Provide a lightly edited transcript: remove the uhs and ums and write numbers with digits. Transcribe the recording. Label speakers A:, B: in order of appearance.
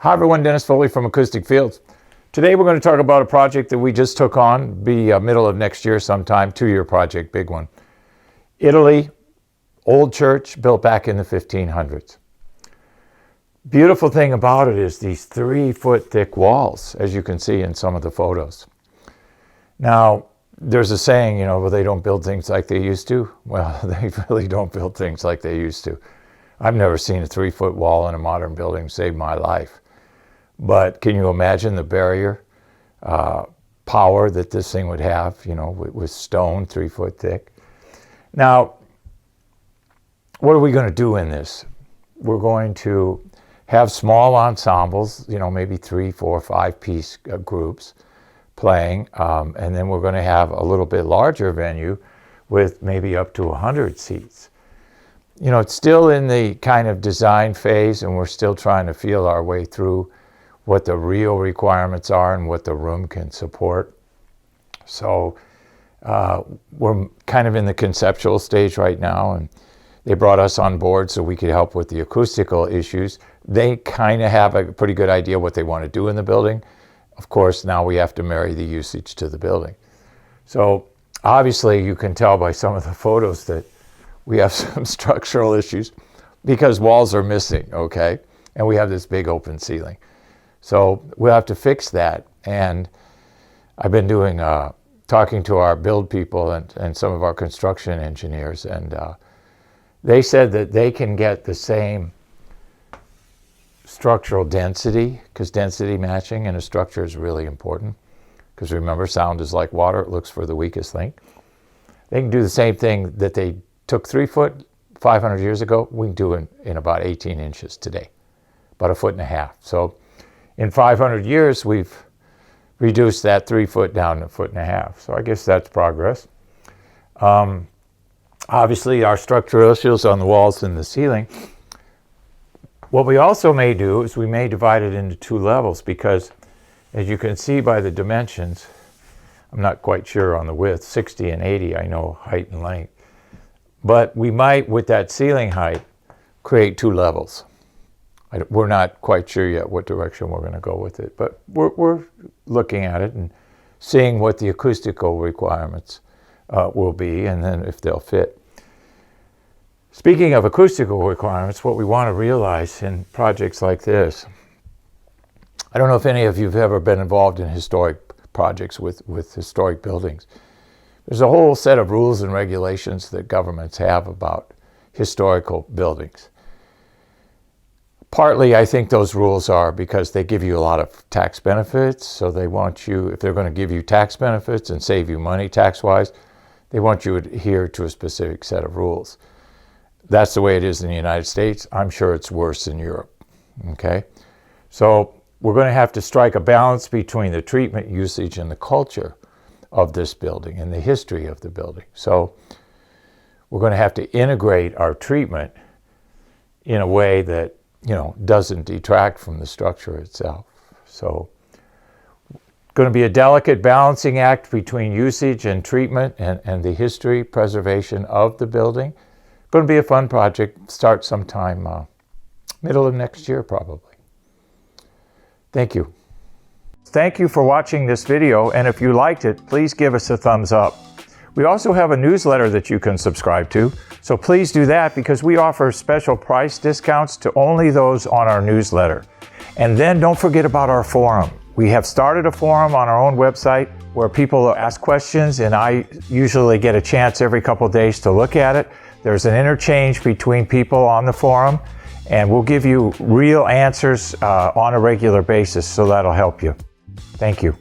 A: Hi everyone, Dennis Foley from Acoustic Fields. Today we're going to talk about a project that we just took on, be middle of next year sometime, 2-year project, big one. Italy, old church built back in the 1500s. Beautiful thing about it is these 3-foot thick walls, as you can see in some of the photos. Now, there's a saying, well, they don't build things like they used to. Well, they really don't build things like they used to. I've never seen a 3-foot wall in a modern building save my life. But can you imagine the barrier power that this thing would have, with stone 3 foot thick? Now, what are we going to do in this? We're going to have small ensembles, maybe 3, 4, 5-piece groups playing, and then we're going to have a little bit larger venue with maybe up to 100 seats. It's still in the kind of design phase, and we're still trying to feel our way through what the real requirements are and what the room can support. So we're kind of in the conceptual stage right now, and they brought us on board so we could help with the acoustical issues. They kind of have a pretty good idea what they want to do in the building. Of course, now we have to marry the usage to the building. So obviously you can tell by some of the photos that we have some structural issues because walls are missing, okay? And we have this big open ceiling. So we'll have to fix that. And I've been doing, talking to our build people and some of our construction engineers, and they said that they can get the same structural density, because density matching in a structure is really important. Because remember, sound is like water, it looks for the weakest link. They can do the same thing that they took 3 foot 500 years ago, we can do in about 18 inches today, about 1.5 feet. So in 500 years, we've reduced that 3 foot down to 1.5 feet. So I guess that's progress. Obviously, our structural issues on the walls and the ceiling. What we also may do is we may divide it into 2 levels because, as you can see by the dimensions, I'm not quite sure on the width, 60 and 80, I know height and length. But we might, with that ceiling height, create 2 levels. We're not quite sure yet what direction we're going to go with it, but we're looking at it and seeing what the acoustical requirements will be, and then if they'll fit. Speaking of acoustical requirements, what we want to realize in projects like this, I don't know if any of you have ever been involved in historic projects with historic buildings. There's a whole set of rules and regulations that governments have about historical buildings. Partly, I think those rules are because they give you a lot of tax benefits, so they want you, if they're going to give you tax benefits and save you money tax-wise, they want you to adhere to a specific set of rules. That's the way it is in the United States. I'm sure it's worse in Europe, okay? So we're going to have to strike a balance between the treatment, usage, and the culture of this building and the history of the building. So we're going to have to integrate our treatment in a way that doesn't detract from the structure itself. So going to be a delicate balancing act between usage and treatment and the history, preservation of the building. Going to be a fun project, start sometime middle of next year probably. Thank you. Thank you for watching this video, and if you liked it, please give us a thumbs up. We also have a newsletter that you can subscribe to, so please do that because we offer special price discounts to only those on our newsletter. And then don't forget about our forum. We have started a forum on our own website where people ask questions, and I usually get a chance every couple of days to look at it. There's an interchange between people on the forum, and we'll give you real answers on a regular basis, so that'll help you. Thank you.